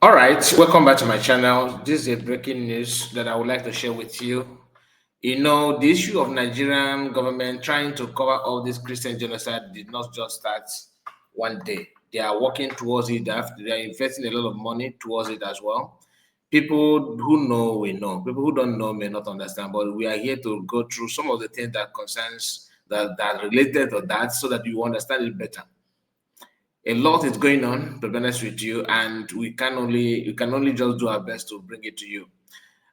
All right, welcome back to my channel. This is a breaking news that I would like to share with you. The issue of Nigerian government trying to cover all this Christian genocide did not just start one day. They are working towards it. They are investing a lot of money towards it as well. People who know will know. People who don't know may not understand. But we are here to go through some of the things that concerns that related to that, so that you understand it better. A lot is going on, to be honest with you, and we can only just do our best to bring it to you.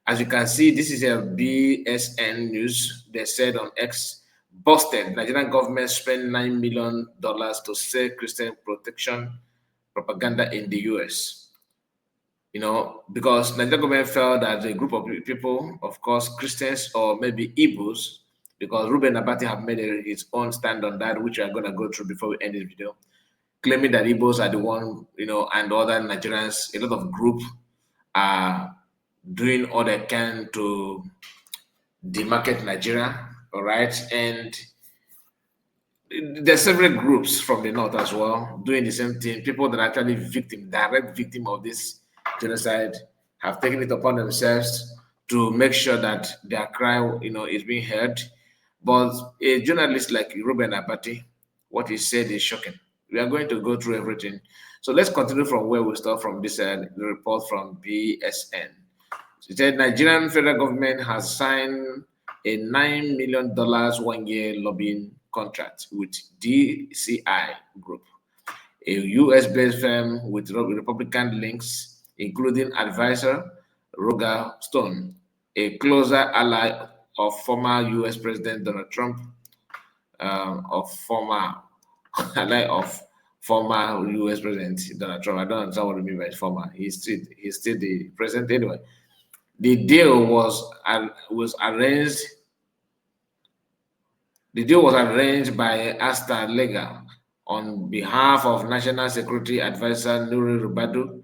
As you can see, this is a BSN news. They said on X, busted. Nigerian government spent $9 million to sell Christian protection propaganda in the US. Because Nigerian government felt that a group of people, of course, Christians or maybe Igbos, because Ruben Abati have made his own stand on that, which we are going to go through before we end this video, claiming that Igbos are the one, and other Nigerians, a lot of group are doing all they can to demarket Nigeria, all right? And there's several groups from the north as well doing the same thing. People that are actually direct victim of this genocide have taken it upon themselves to make sure that their cry, is being heard. But a journalist like Ruben Abati, what he said is shocking. We are going to go through everything. So let's continue from where we start from this report from BSN. It said Nigerian federal government has signed a $9 million 1 year lobbying contract with DCI Group, a US-based firm with Republican links, including advisor Roger Stone, a closer ally of former US President Donald Trump, of former ally of former US President Donald Trump. I don't understand what you mean by former. He's still the president anyway. The deal was arranged. The deal was arranged by Asta Legal on behalf of National Security Advisor Nuri Rubadu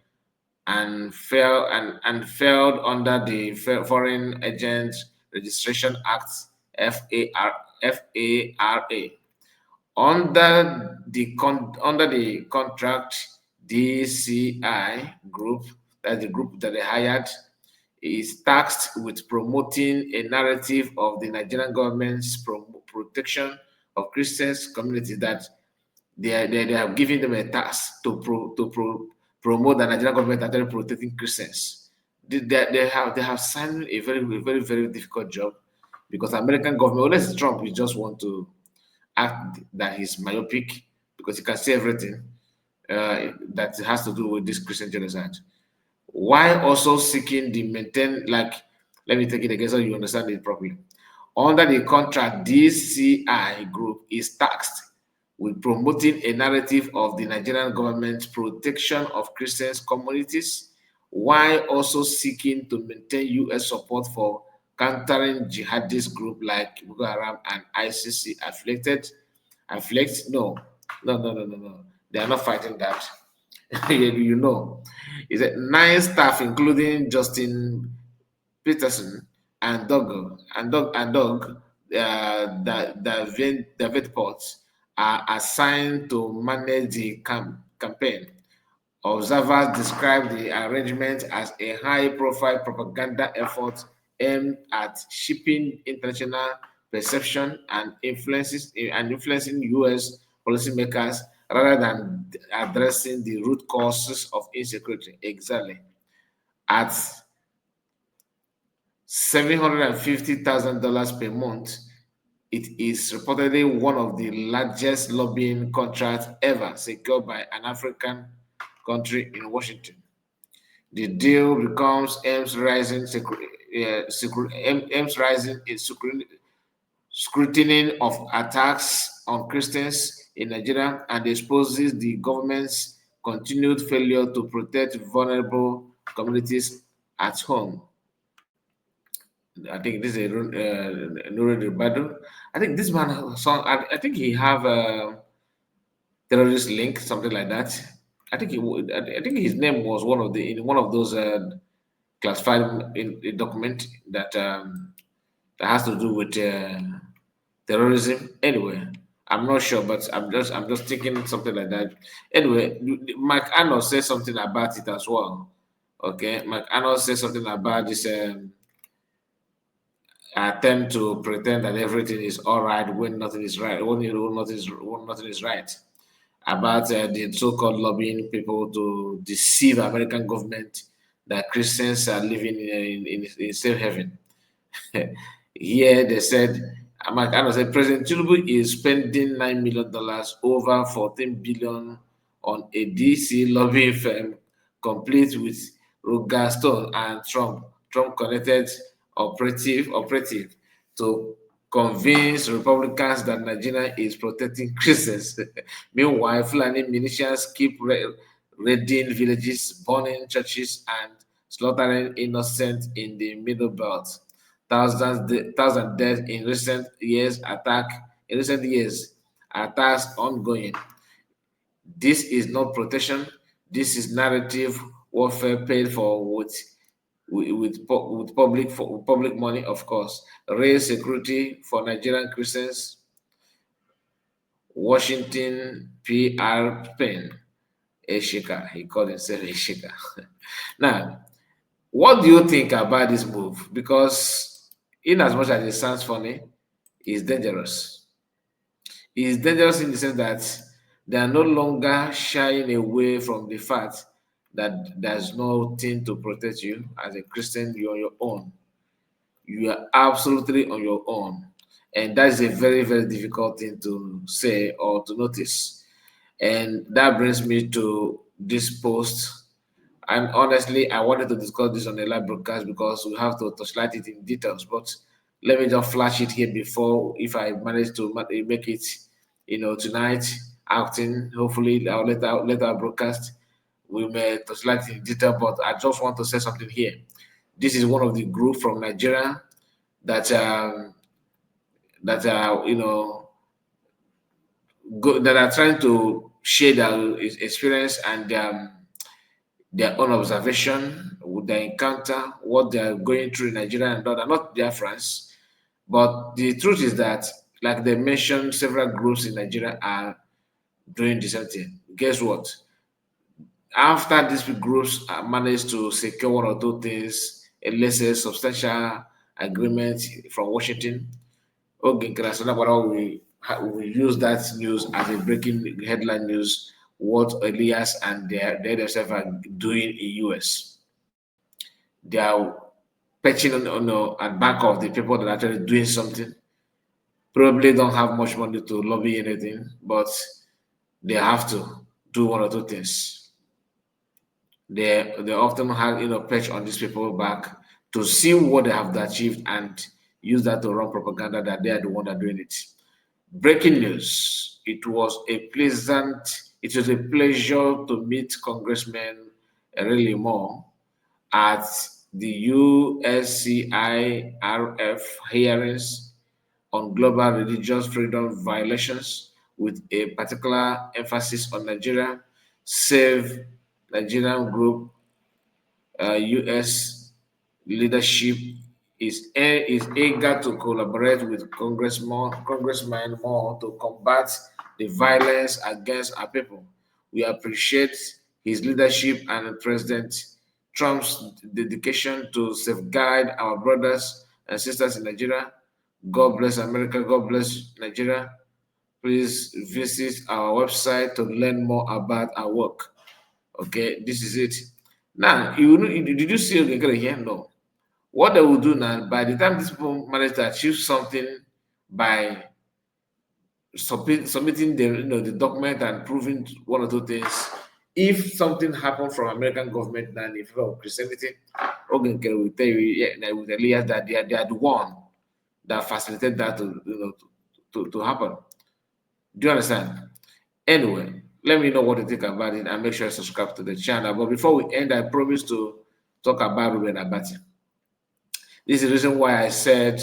and failed under the Foreign Agents Registration Act FARA. Under the contract, DCI Group, that's the group that they hired, is tasked with promoting a narrative of the Nigerian government's protection of Christians community, that they have given them a task to promote the Nigerian government actually protecting Christians. They have signed a very, very, very difficult job, because American government, unless Trump, he just want to act that he's myopic, because he can say everything that has to do with this Christian genocide, while also seeking the maintain, like, let me take it again so you understand it properly. Under the contract, DCI Group is tasked with promoting a narrative of the Nigerian government's protection of Christian communities, while also seeking to maintain US support for countering jihadist groups like Boko Haram and ICC no, no, no, no, no, no. They are not fighting that. you know, is that 9 staff, including Justin Peterson and Doug, the vet ports, are assigned to manage the campaign. Observers describe the arrangement as a high-profile propaganda effort aimed at shaping international perception and influencing U.S. policymakers rather than addressing the root causes of insecurity. Exactly. At $750,000 per month, it is reportedly one of the largest lobbying contracts ever secured by an African country in Washington. The deal becomes aims rising in scrutiny of attacks on Christians in Nigeria, and exposes the government's continued failure to protect vulnerable communities at home. I think this is Nuri Rubadu. I think this man, I think he have a terrorist link, something like that. I think his name was in one of those classified in document that has to do with terrorism. Anyway, I'm not sure, but I'm just thinking something like that. Anyway, Mike Arnold says something about it as well. Okay, McAnus said something about this attempt to pretend that everything is all right when nothing is right, when nothing is right. About the so-called lobbying people to deceive American government that Christians are living in safe haven. Here they said, McAnna said, President Tinubu is spending $9 million over 14 billion on a DC lobbying firm, complete with Roger Stone and Trump connected operative to convince Republicans that Nigeria is protecting Christians. Meanwhile, Fulani militias keep raiding villages, burning churches, and slaughtering innocent in the Middle Belt. Thousands deaths in recent years. Attacks ongoing. This is not protection. This is narrative warfare paid for with public money, of course. Raise security for Nigerian Christians. Washington PR Spain. Eshika. He called himself Eshika. Now, what do you think about this move? Because in as much as it sounds funny, it's dangerous. It's dangerous in the sense that they are no longer shying away from the fact that there's nothing to protect you. As a Christian, you're on your own. You are absolutely on your own. And that is a very, very difficult thing to say or to notice. And that brings me to this post. And honestly, I wanted to discuss this on the live broadcast because we have to touchlight it in details. But let me just flash it here before, if I manage to make it, tonight, acting. Hopefully, our later broadcast, we may touchlight it in detail. But I just want to say something here. This is one of the group from Nigeria that that are trying to share their experience and their own observation, with their encounter, what they are going through in Nigeria and other, not their friends. But the truth is that, like they mentioned, several groups in Nigeria are doing the same thing. Guess what? After these groups managed to secure one or two things, a lesser substantial agreement from Washington, okay, we use that news as a breaking headline news. What Elias and they themselves are doing in US, they are perching at back of the people that are actually doing something. Probably don't have much money to lobby anything, but they have to do one or two things. They often have perch on these people back to see what they have achieved and use that to run propaganda that they are the one that are doing it. Breaking news. It was a pleasure to meet Congressman Really Moore at the USCIRF hearings on global religious freedom violations, with a particular emphasis on Nigeria. Save Nigerian group U.S. leadership is eager to collaborate with Congressman Moore to combat the violence against our people. We appreciate his leadership and President Trump's dedication to safeguard our brothers and sisters in Nigeria. God bless America. God bless Nigeria. Please visit our website to learn more about our work. Okay, this is it. Now, did you see Ogengere here? No. What they will do now, by the time these people manage to achieve something by submitting the document and proving one or two things, if something happened from American government now in favor of Christianity, Ogengere will tell you, yeah, with Elias that they are the one that facilitated that to happen. Do you understand? Anyway, let me know what you think about it and make sure you subscribe to the channel. But before we end, I promise to talk about Ruben Abati. This is the reason why I said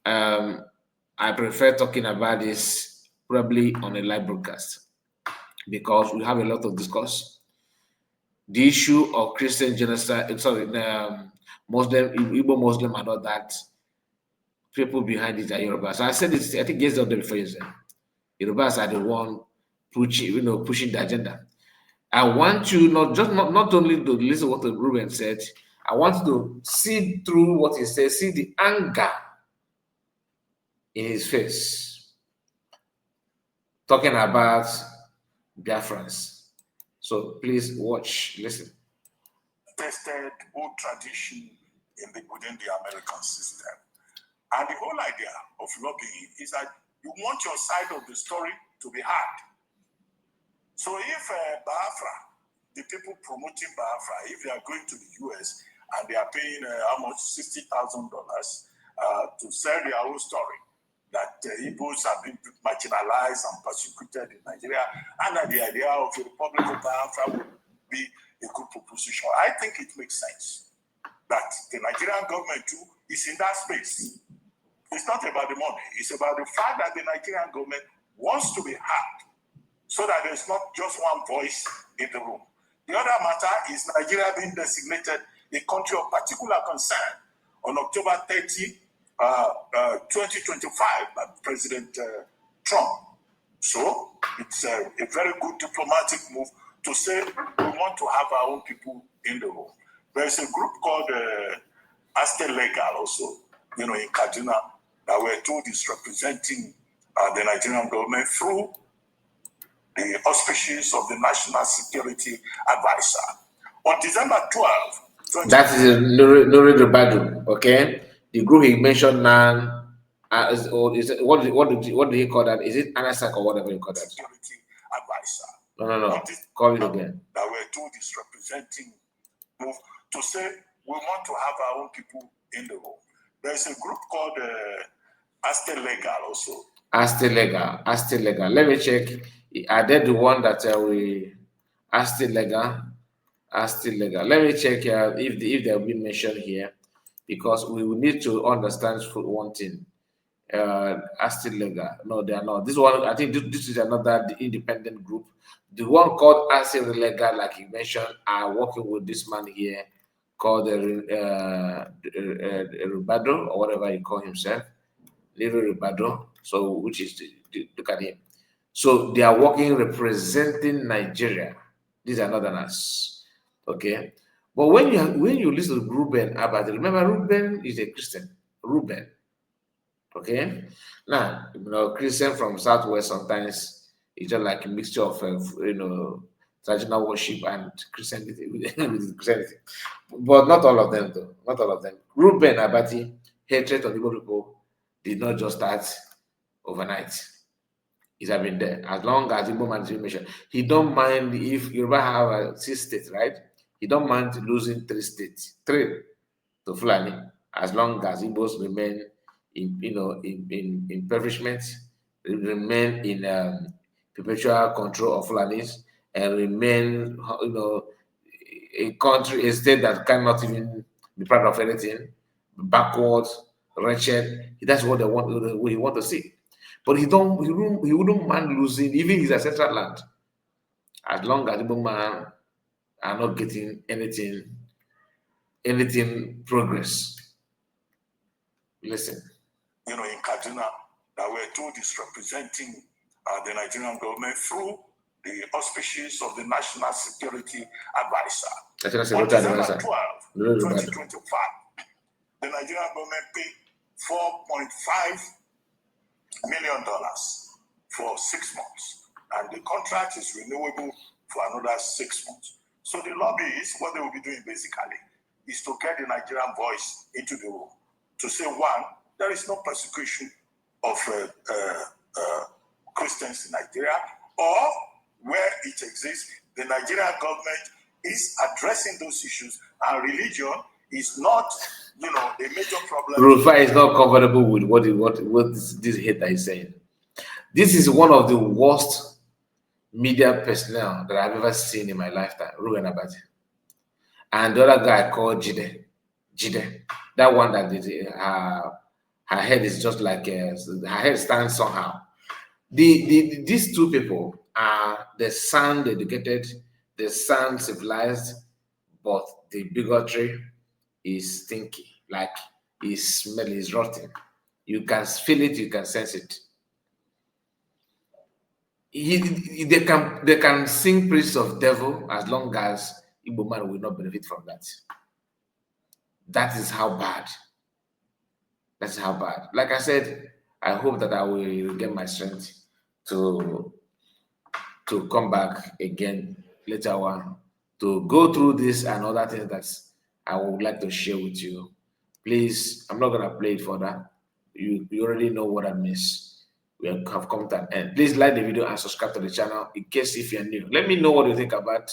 I prefer talking about this probably on a live broadcast, because we have a lot of discuss. The issue of Christian genocide, Muslim, Igbo Muslim and all that, people behind it are Yorubas. So I said this, I think yesterday before yesterday. Yorubas are the one pushing the agenda. I want you not only to listen to what Ruben said, I want you to see through what he says, see the anger in his face, talking about Biafrans. So please watch, listen. Tested old tradition within the American system. And the whole idea of lobbying is that you want your side of the story to be heard. So if Biafra, the people promoting Biafra, if they are going to the US and they are paying how much, $60,000 to sell their own story, that Igbos have been marginalized and persecuted in Nigeria, and that the idea of a Republic of Biafra would be a good proposition. I think it makes sense that the Nigerian government too is in that space. It's not about the money. It's about the fact that the Nigerian government wants to be heard so that there's not just one voice in the room. The other matter is Nigeria being designated a country of particular concern on October 30, 2025 by President Trump. So it's a very good diplomatic move to say we want to have our own people in the room. There's a group called in-Exile also, in Kaduna, that we're told is representing the Nigerian government through the auspices of the National Security Advisor. On December 12, that is Nuri Ribadu, okay? The group he mentioned now, what do he call that? Is it ANASAC or whatever you call that? Security Advisor. No. Call it again. That we're told is representing move to say we want to have our own people in the room. There's a group called in-Exile also. in-Exile. Let me check. Are they the one that we in-Exile? in-Exile. Let me check if they'll be mentioned here, because we will need to understand one thing. in-Exile. No, they are not. This one, I think this is another independent group. The one called in-Exile, like you mentioned, are working with this man here called Ribado, or whatever he call himself, Little Ribado. So, which is look at him. So they are working representing Nigeria. These are Northerners, okay. But when you listen to Ruben Abati, remember Ruben is a Christian. Ruben, okay. Now Christian from Southwest sometimes it's just like a mixture of traditional worship and Christianity with Christianity, but not all of them though. Not all of them. Ruben Abati hatred of Igbo people did not just start overnight. It has been there as long as Igbo man is mentioned. He don't mind if Yoruba have a 6 states, right? He don't mind losing 3 states, 3 to Fulani, as long as Igbos remain in impoverishment, remain in perpetual control of Fulanis, and remain a country, a state that cannot even be proud of anything, backward, wretched. That's what they want. We want to see. But he wouldn't mind losing even his ancestral land, as long as the man are not getting anything progress. Listen. In Kaduna, that we're told is representing the Nigerian government through the auspices of the National Security Advisor. On December 12, 2025, the Nigerian government paid $4.5 million for 6 months, and the contract is renewable for another 6 months. So the lobbyists, what they will be doing basically is to get the Nigerian voice into the room to say, one, there is no persecution of Christians in Nigeria, or where it exists, the Nigerian government is addressing those issues, and religion is not, a major problem. Rufa is not comfortable with what this hater is saying. This is one of the worst media personnel that I've ever seen in my lifetime, Ruben Abati. And the other guy called Jide, that one that is her head is just like her head stands somehow. These two people are the sound educated, the sound civilized, but the bigotry is stinky, like his smell is rotten. You can feel it, you can sense it. They can sing praises of devil as long as Igbo man will not benefit from that. That is how bad. That's how bad. Like I said, I hope that I will get my strength to come back again later on to go through this and other things that I would like to share with you. Please, I'm not gonna play it further. You already know what I miss. We have come to an end. Please like the video and subscribe to the channel in case if you're new. Let me know what you think about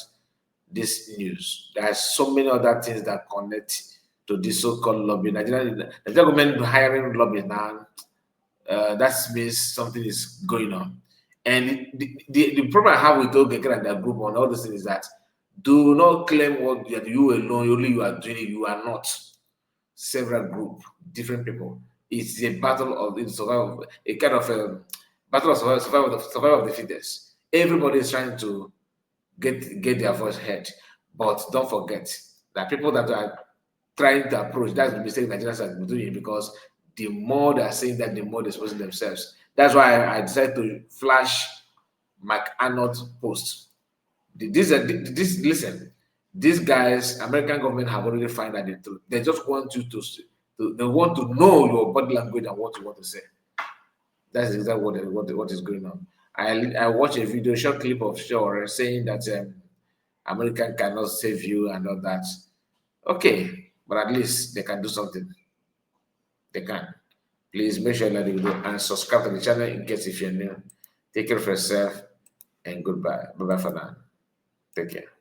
this news. There's so many other things that connect to this so-called lobby. The government hiring lobby now. That means something is going on. And the problem I have with Ogeke and their group on all these things is that do not claim what you alone, only you are doing it. You are not. Several group, different people. It's a battle of survival, a kind of a battle of survival of the fittest. Everybody is trying to get their voice heard. But don't forget that people that are trying to approach, that's the mistake Nigerians are doing because the more they're saying that, the more they're exposing themselves. That's why I decided to flash Mike Arnold's post. Listen, these guys, American government have already found out the truth. They just want you they want to know your body language and what you want to say. That's exactly what is going on. I watched a video, short clip of Shore saying that American cannot save you and all that. Okay, but at least they can do something. They can. Please make sure you like the video and subscribe to the channel in case if you're new. Take care of yourself and goodbye. Bye bye for now. Take care.